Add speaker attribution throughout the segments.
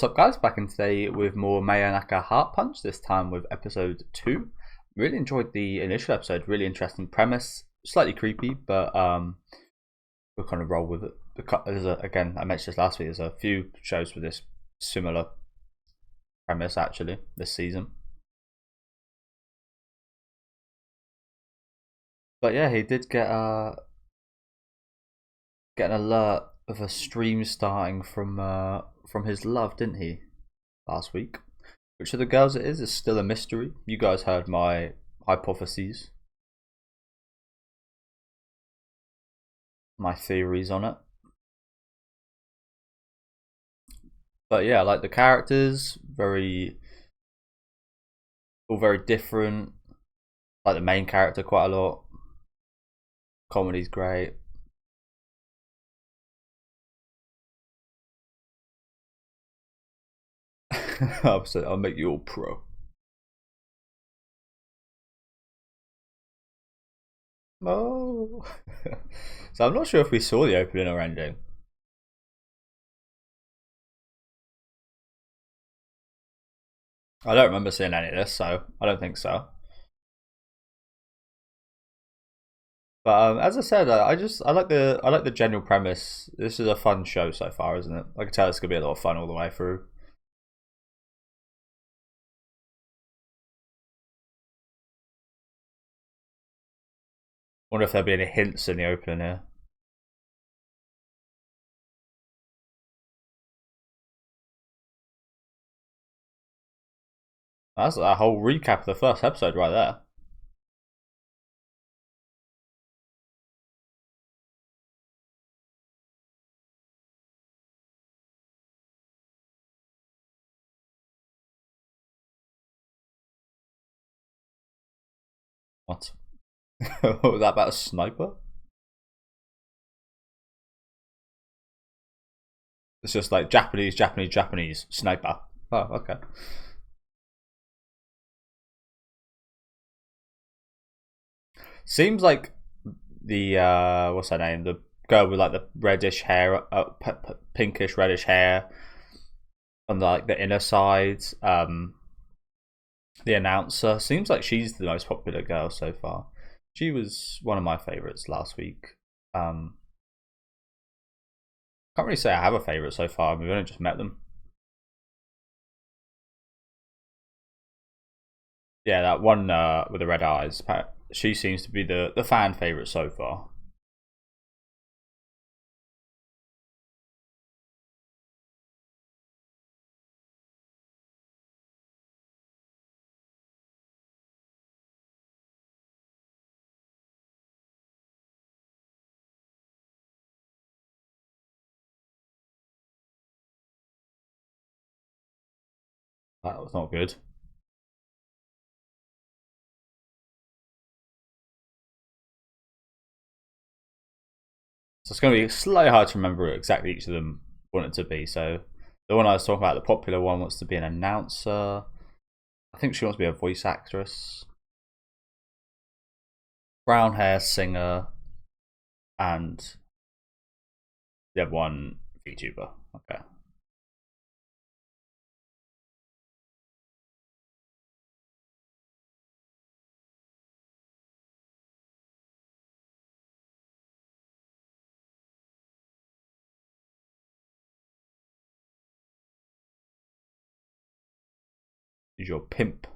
Speaker 1: What's up, guys? Back in today with more Mayonaka Heart Punch, this time with episode 2. Really enjoyed the initial episode, really interesting premise, slightly creepy, but we'll kind of roll with it. Again, I mentioned this last week, there's a few shows with this similar premise actually this season. But yeah, he did get an alert of a stream starting from his love, didn't he? Last week. Which of the girls it is still a mystery. You guys heard my hypotheses, my theories on it. But yeah, like the characters, all very different. Like the main character quite a lot. Comedy's great. I'll make you all pro. Oh. So I'm not sure if we saw the opening or ending. I don't remember seeing any of this, so I don't think so. But as I said, I like the general premise. This is a fun show so far, isn't it? I can tell it's gonna be a lot of fun all the way through. Wonder if there'll be any hints in the opening here. That's a whole recap of the first episode right there. What? What was that about a sniper? It's just like Japanese sniper. Oh, okay. Seems like the what's her name? The girl with like the reddish hair, pinkish reddish hair on like the inner side. The announcer seems like she's the most popular girl so far. She was one of my favorites last week. Can't really say I have a favorite so far. We've only just met them. Yeah, that one with the red eyes. She seems to be the fan favorite so far. That was not good. So it's going to be slightly hard to remember exactly each of them wanted to be. So the one I was talking about, the popular one, wants to be an announcer. I think she wants to be a voice actress. Brown hair singer, and the other one VTuber. Okay. Is your pimp?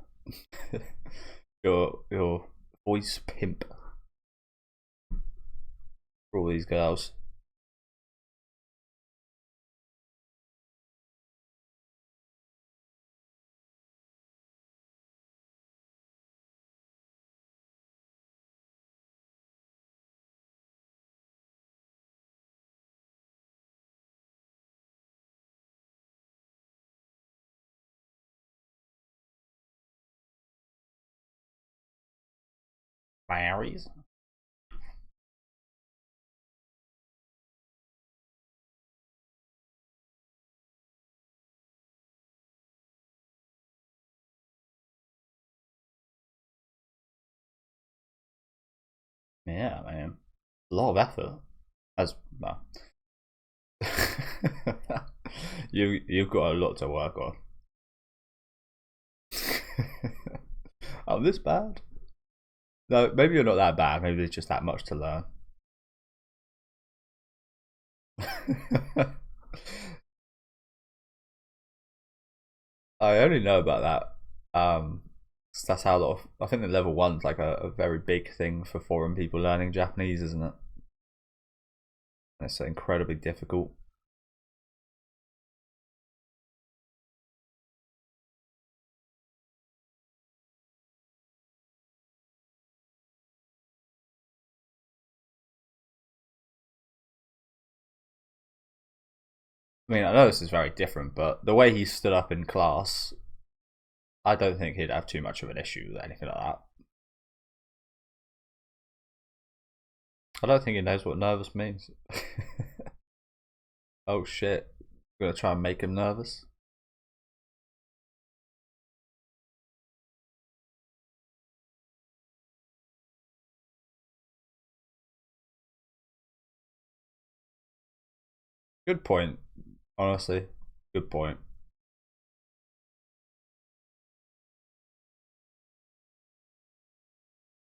Speaker 1: your voice pimp for all these girls. Marries. Yeah, man. A lot of effort. As well. You've got a lot to work on. Oh, this bad? No, maybe you're not that bad. Maybe there's just that much to learn. I only know about that. 'Cause that's how a lot of. I think the level one's like a very big thing for foreign people learning Japanese, isn't it? It's incredibly difficult. I mean, I know this is very different, but the way he stood up in class, I don't think he'd have too much of an issue with anything like that. I don't think he knows what nervous means. Oh shit. I'm gonna try and make him nervous. Good point, honestly. Good point.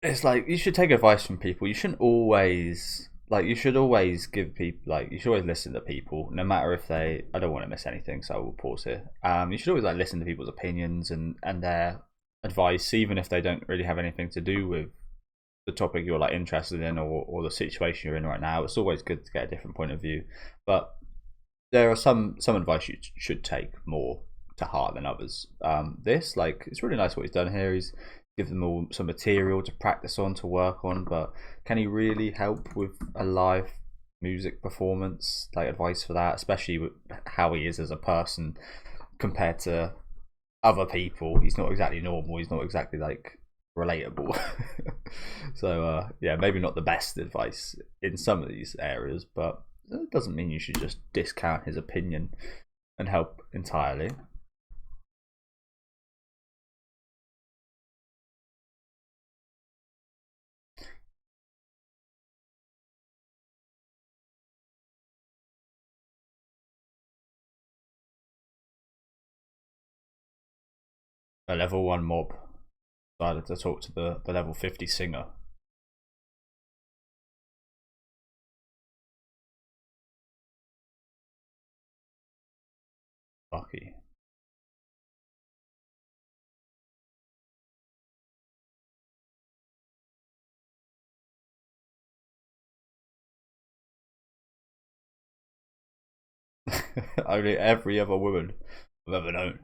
Speaker 1: It's like you should take advice from people. You shouldn't always you should always give people you should always listen to people, no matter if they. I don't want to miss anything, so I will pause here. You should always listen to people's opinions and their advice, even if they don't really have anything to do with the topic you're interested in or the situation you're in right now. It's always good to get a different point of view, but there are some advice you should take more to heart than others. This it's really nice what he's done here. He's give them all some material to practice on, to work on, but can he really help with a live music performance? Advice for that, especially with how he is as a person compared to other people. He's not exactly normal. He's not exactly relatable. So yeah, maybe not the best advice in some of these areas, but it doesn't mean you should just discount his opinion and help entirely. A level 1 mob decided to talk to the level 50 singer. Lucky. Only every other woman I've ever known.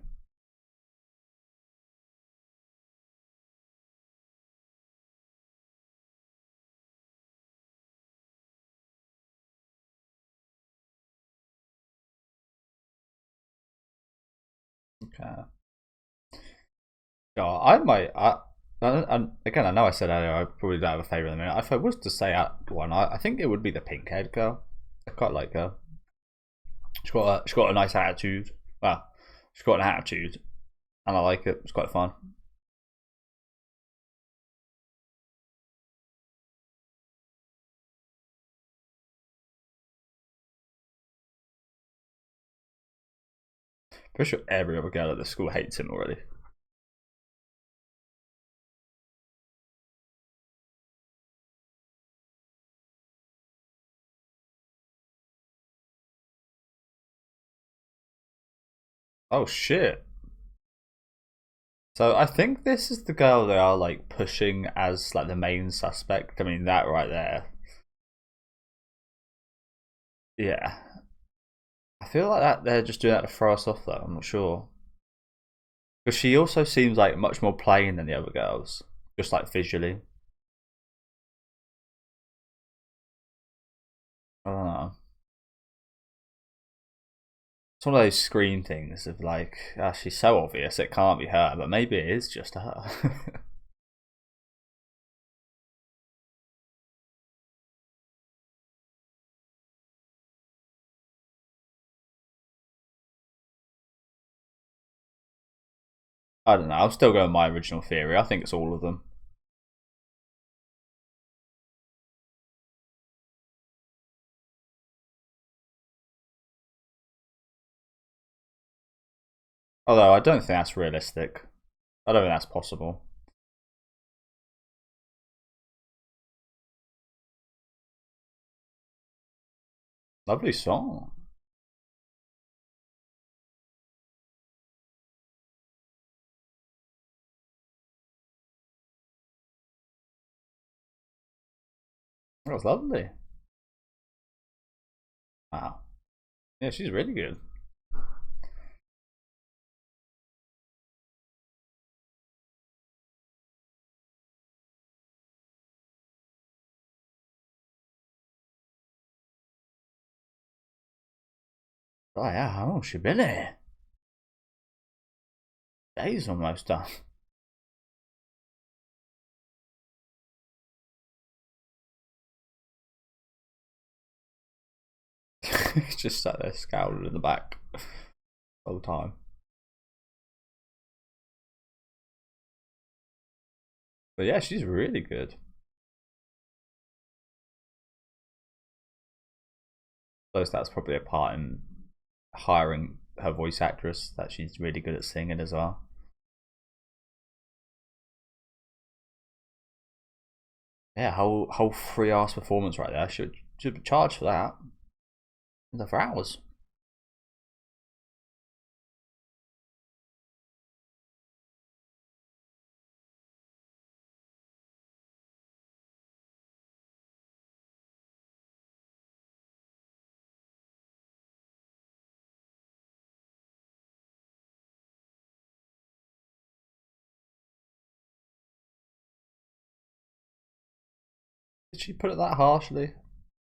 Speaker 1: Okay. Yeah, I might. Again, I know I said earlier I probably don't have a favourite in a minute. If I was to say one, I think it would be the pink haired girl. I quite like her. She's got a nice attitude. Well, she's got an attitude, and I like it. It's quite fun. Pretty sure every other girl at the school hates him already. Oh shit. So I think this is the girl they are pushing as the main suspect. I mean that right there. Yeah. I feel like that they're just doing that to throw us off though. I'm not sure. Because she also seems much more plain than the other girls, just visually. I don't know. It's one of those screen things of she's so obvious it can't be her, but maybe it is just her. I don't know. I'm still going my original theory. I think it's all of them. Although I don't think that's realistic. I don't think that's possible. Lovely song. That was lovely. Wow. Yeah, she's really good. Oh yeah, how long's she been here? Days almost done. Just sat there scowling in the back the whole time. But yeah, she's really good. So that's probably a part in hiring her voice actress, that she's really good at singing as well. Yeah, whole 3 hours performance right there. Should be charged for that. For hours. Did she put it that harshly?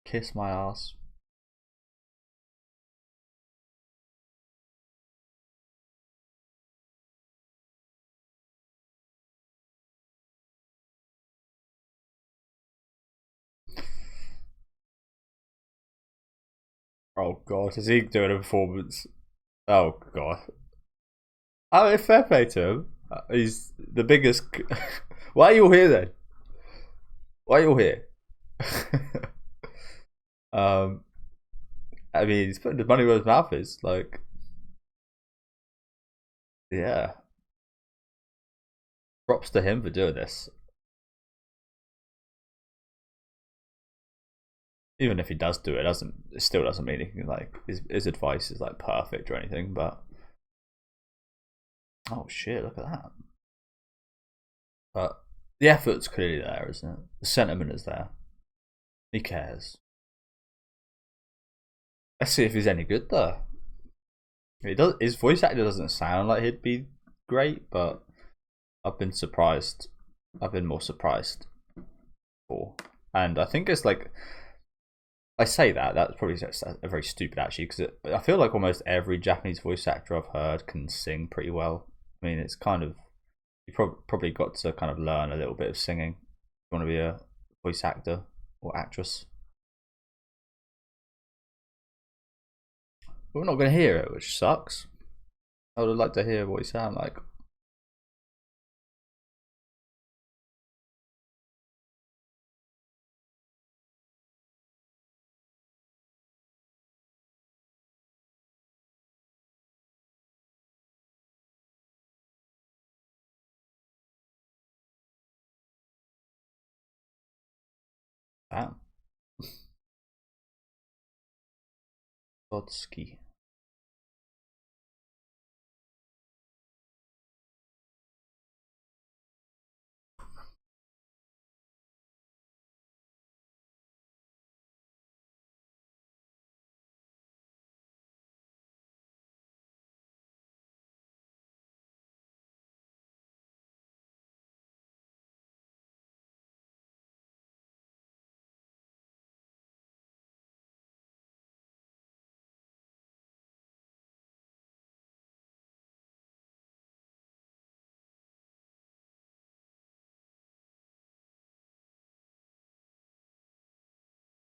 Speaker 1: Kiss my ass. Oh god, is he doing a performance? Oh god. I mean, fair play to him. He's the biggest. Why are you all here then? Why are you all here? um, I mean, he's putting the money where his mouth is. Like, yeah, props to him for doing this. Even if he does do it, it still doesn't mean he can, like, his advice is like perfect or anything. But oh shit, look at that. But the effort's clearly there, isn't it? The sentiment is there. He cares. Let's see if he's any good though. He does. His voice actor doesn't sound like he'd be great, but I've been surprised. I've been more surprised for, and I think it's like, I say that's probably a very stupid actually, because I feel like almost every Japanese voice actor I've heard can sing pretty well. I mean, it's kind of, you probably got to kind of learn a little bit of singing if you want to be a voice actor or actress. But we're not going to hear it, which sucks. I would like to hear what you sound like. Damn. Godsky.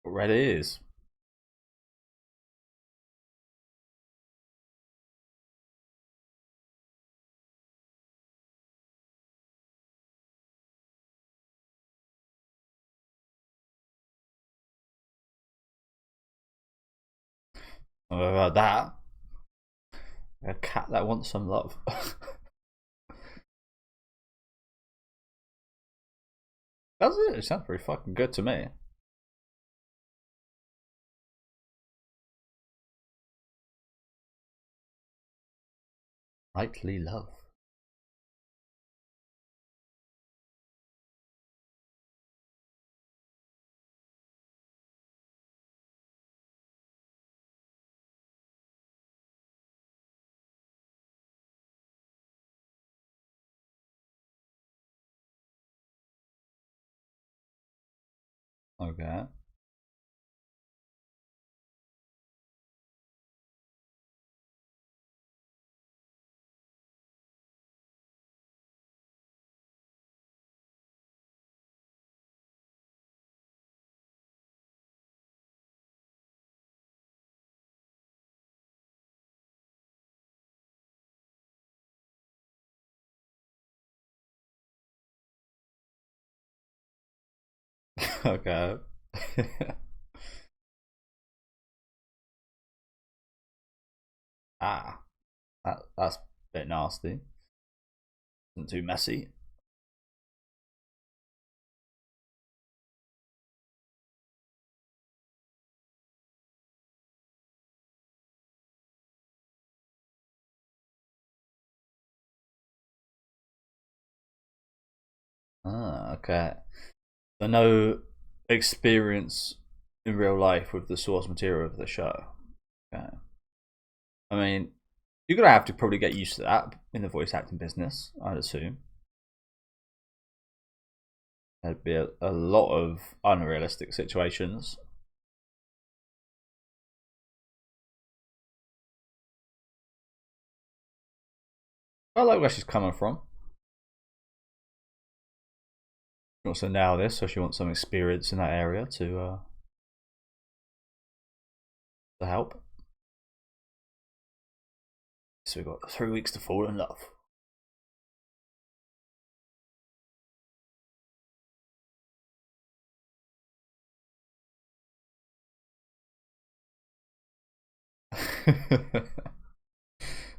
Speaker 1: What red it is. About that. A cat that wants some love. That's it. It sounds pretty fucking good to me. Nightly love. Okay. Okay. Ah, that's a bit nasty. Isn't too messy. Ah, okay. So no experience in real life with the source material of the show. Okay. I mean, you're gonna have to probably get used to that in the voice acting business, I'd assume. There'd be a lot of unrealistic situations. I like where she's coming from. She wants to nail this, so she wants some experience in that area to help. So we've got 3 weeks to fall in love.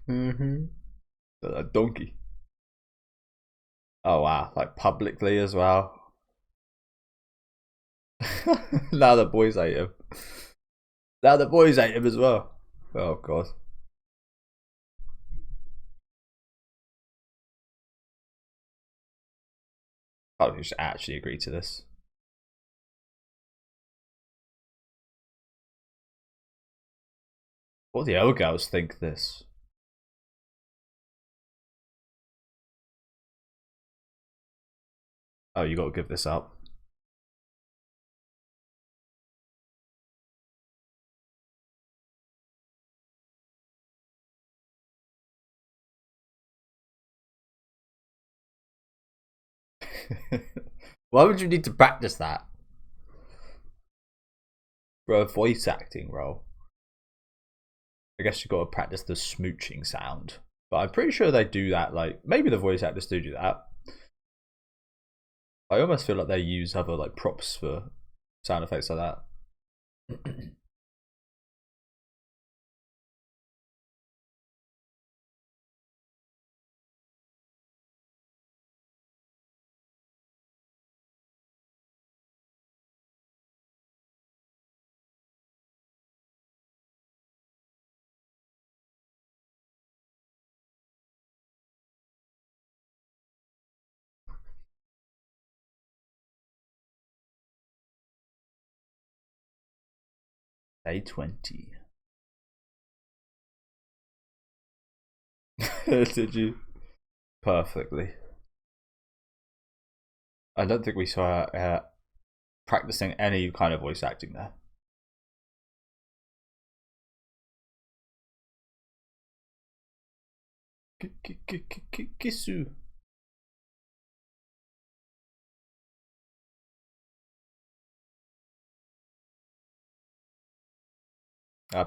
Speaker 1: Mm-hmm. A donkey. Oh wow, like publicly as well. Now the boys hate him. Now the boys hate him as well. Oh god. Oh, we should actually agree to this. What do the other girls think this? Oh, you got to give this up. Why would you need to practice that for a voice acting role? I guess you got to practice the smooching sound, but I'm pretty sure they do that. Like maybe the voice actors do that. I almost feel like they use other like props for sound effects like that. Day 20. Did you? Perfectly. I don't think we saw her practicing any kind of voice acting there. Kisu.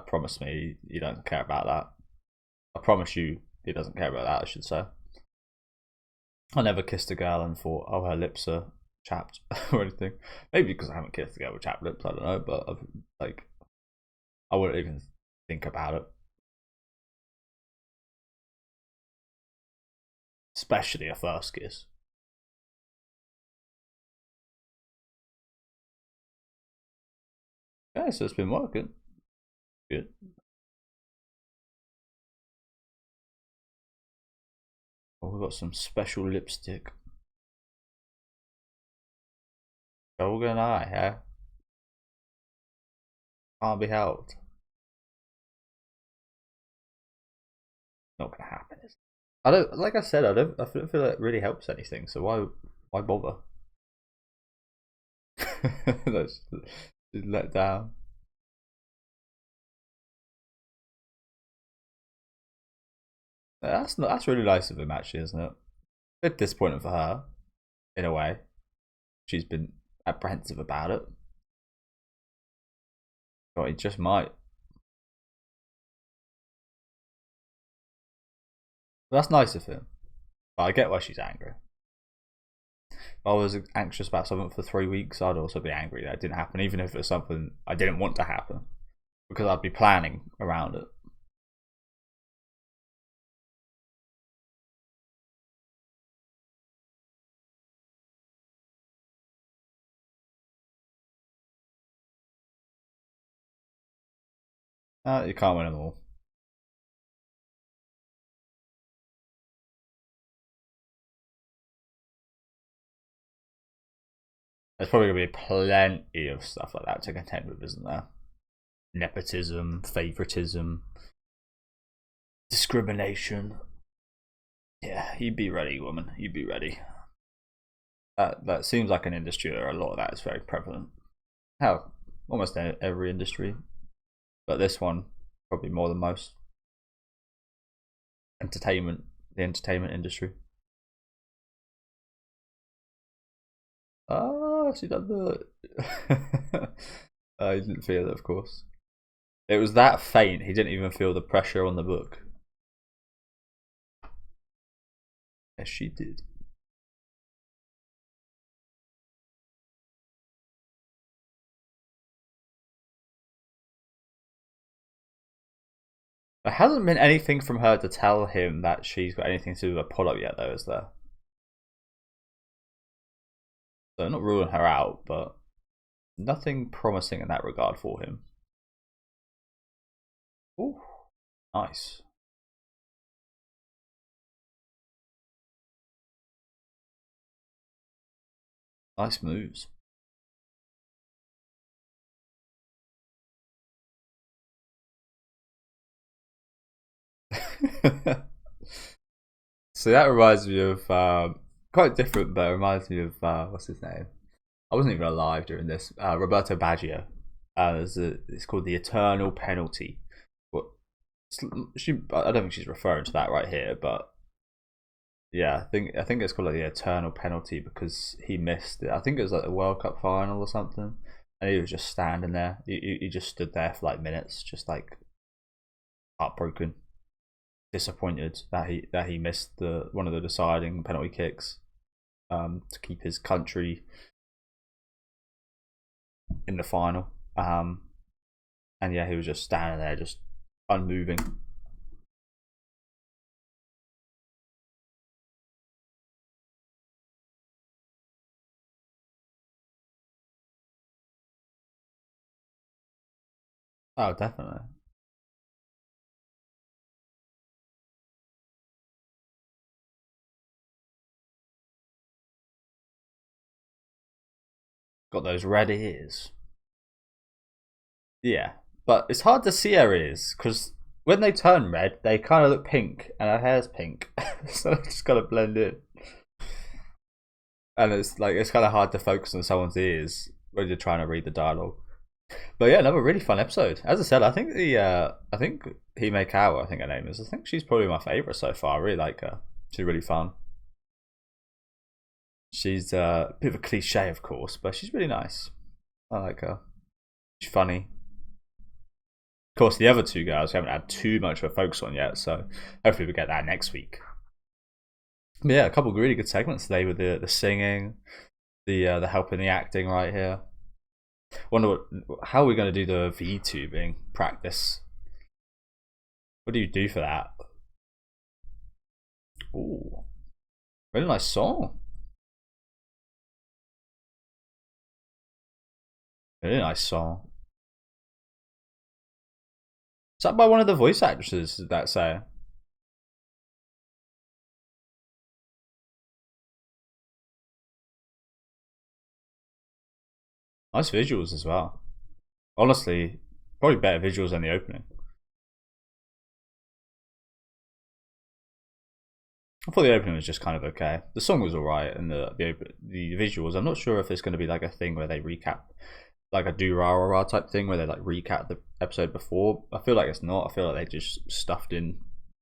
Speaker 1: Promise me you don't care about that. I promise you he doesn't care about that, I should say. I never kissed a girl and thought, oh, her lips are chapped or anything. Maybe because I haven't kissed a girl with chapped lips, I don't know, but like, I wouldn't even think about it. especially a first kiss. Yeah, so it's been working. Good. Oh, we've got some special lipstick. Shogun eye, yeah. Can't be helped. Not gonna happen, is it? I don't, like I said, I don't feel like it really helps anything, so why bother? Let's just let down. That's really nice of him, actually, isn't it? A bit disappointing for her, in a way. She's been apprehensive about it. But he just might. That's nice of him. But I get why she's angry. If I was anxious about something for 3 weeks, I'd also be angry that it didn't happen, even if it was something I didn't want to happen, because I'd be planning around it. You can't win them all. There's probably going to be plenty of stuff like that to contend with, isn't there? Nepotism, favoritism, discrimination. Yeah, you'd be ready, woman. You'd be ready. That seems like an industry where a lot of that is very prevalent. How almost every industry, but this one probably more than most. Entertainment, the entertainment industry. Oh, she done the. I didn't feel it, of course. It was that faint. He didn't even feel the pressure on the book. Yes, she did. There hasn't been anything from her to tell him that she's got anything to do with Apollo yet, though, is there? So not ruling her out, but nothing promising in that regard for him. Ooh, nice. Nice moves. So that reminds me of quite different, but it reminds me of what's his name? I wasn't even alive during this. Roberto Baggio. It's called The Eternal Penalty. What? I don't think she's referring to that right here, but yeah, I think it's called like The Eternal Penalty because he missed it. I think it was like the World Cup final or something, and he was just standing there. He just stood there for like minutes, just like heartbroken, disappointed that he missed the one of the deciding penalty kicks to keep his country in the final. And yeah, he was just standing there, just unmoving. Oh, definitely. Got those red ears. Yeah, but it's hard to see her ears because when they turn red, they kind of look pink, and her hair's pink, so they just kind of blend in. And it's kind of hard to focus on someone's ears when you're trying to read the dialogue. But yeah, another really fun episode. As I said, I think Hime Kawa, I think her name is. I think she's probably my favorite so far. I really like her. She's really fun. She's a bit of a cliche, of course, but she's really nice. I like her. She's funny. Of course, the other two girls we haven't had too much of a focus on yet, so hopefully we get that next week. But yeah, a couple of really good segments today with the singing, the help in the acting right here. Wonder how are we going to do the VTubing practice? What do you do for that? Ooh, Really nice song. Really nice song. Is that by one of the voice actresses that say? Nice visuals as well. Honestly, probably better visuals than the opening. I thought the opening was just kind of okay. The song was alright, and the visuals. I'm not sure if it's going to be like a thing where they recap, like a do rah rah rah type thing where they like recap the episode before. I feel like it's not. I feel like they just stuffed in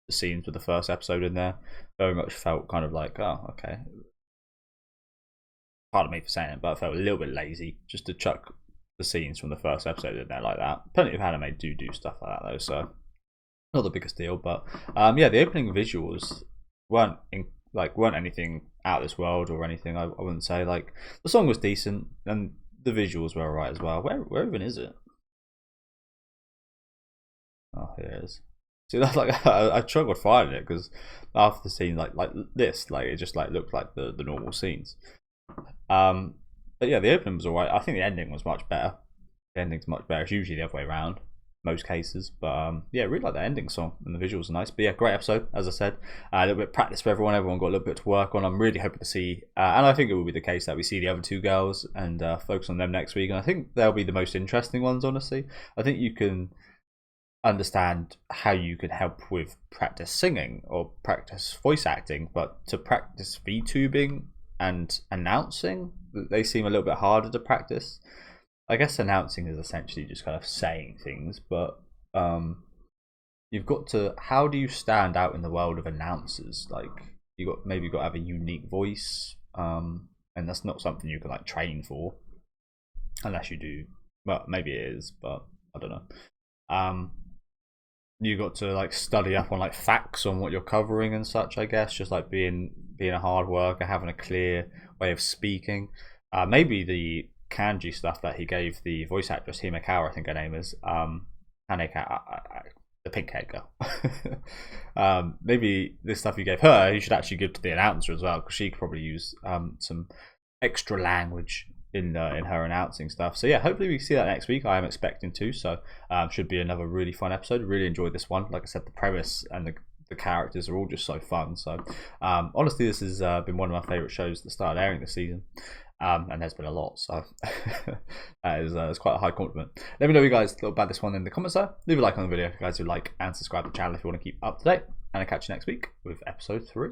Speaker 1: the scenes with the first episode in there. Very much felt kind of like, oh, okay. Pardon me for saying it, but I felt a little bit lazy just to chuck the scenes from the first episode in there like that. Plenty of anime do stuff like that though, so not the biggest deal. But yeah, the opening visuals weren't anything out of this world or anything. I wouldn't say. Like, the song was decent and the visuals were alright as well. Where even is it? Oh, here it is. See, that's like I struggled finding it because after the scene like this, like it just like looked like the normal scenes. But yeah, the opening was alright. I think the ending was much better. The ending's much better. It's usually the other way around, most cases. But yeah, really like the ending song and the visuals are nice. But yeah, great episode, as I said. A little bit of practice for everyone. Everyone got a little bit to work on. I'm really hoping to see, and I think it will be the case that we see the other two girls and focus on them next week. And I think they'll be the most interesting ones, honestly. I think you can understand how you can help with practice singing or practice voice acting, but to practice VTubing and announcing, they seem a little bit harder to practice. I guess announcing is essentially just kind of saying things, but you've got to, how do you stand out in the world of announcers? Like, maybe you got to have a unique voice, and that's not something you can like train for, unless you do. Well, maybe it is, but I don't know. You got to like study up on like facts on what you're covering and such. I guess just like being a hard worker, having a clear way of speaking. Maybe the kanji stuff that he gave the voice actress Himekawa, I think her name is, Haneka, the pink haired girl. Maybe this stuff you gave her, you should actually give to the announcer as well, because she could probably use some extra language in her announcing stuff. So yeah, hopefully we see that next week. I am expecting to. So should be another really fun episode. Really enjoyed this one. Like I said, the premise and the characters are all just so fun. So honestly, this has been one of my favorite shows that started airing this season. And there's been a lot, so that is quite a high compliment. Let me know what you guys thought about this one in the comments though. Leave a like on the video if you guys would like, and subscribe to the channel if you want to keep up to date. And I'll catch you next week with episode 3.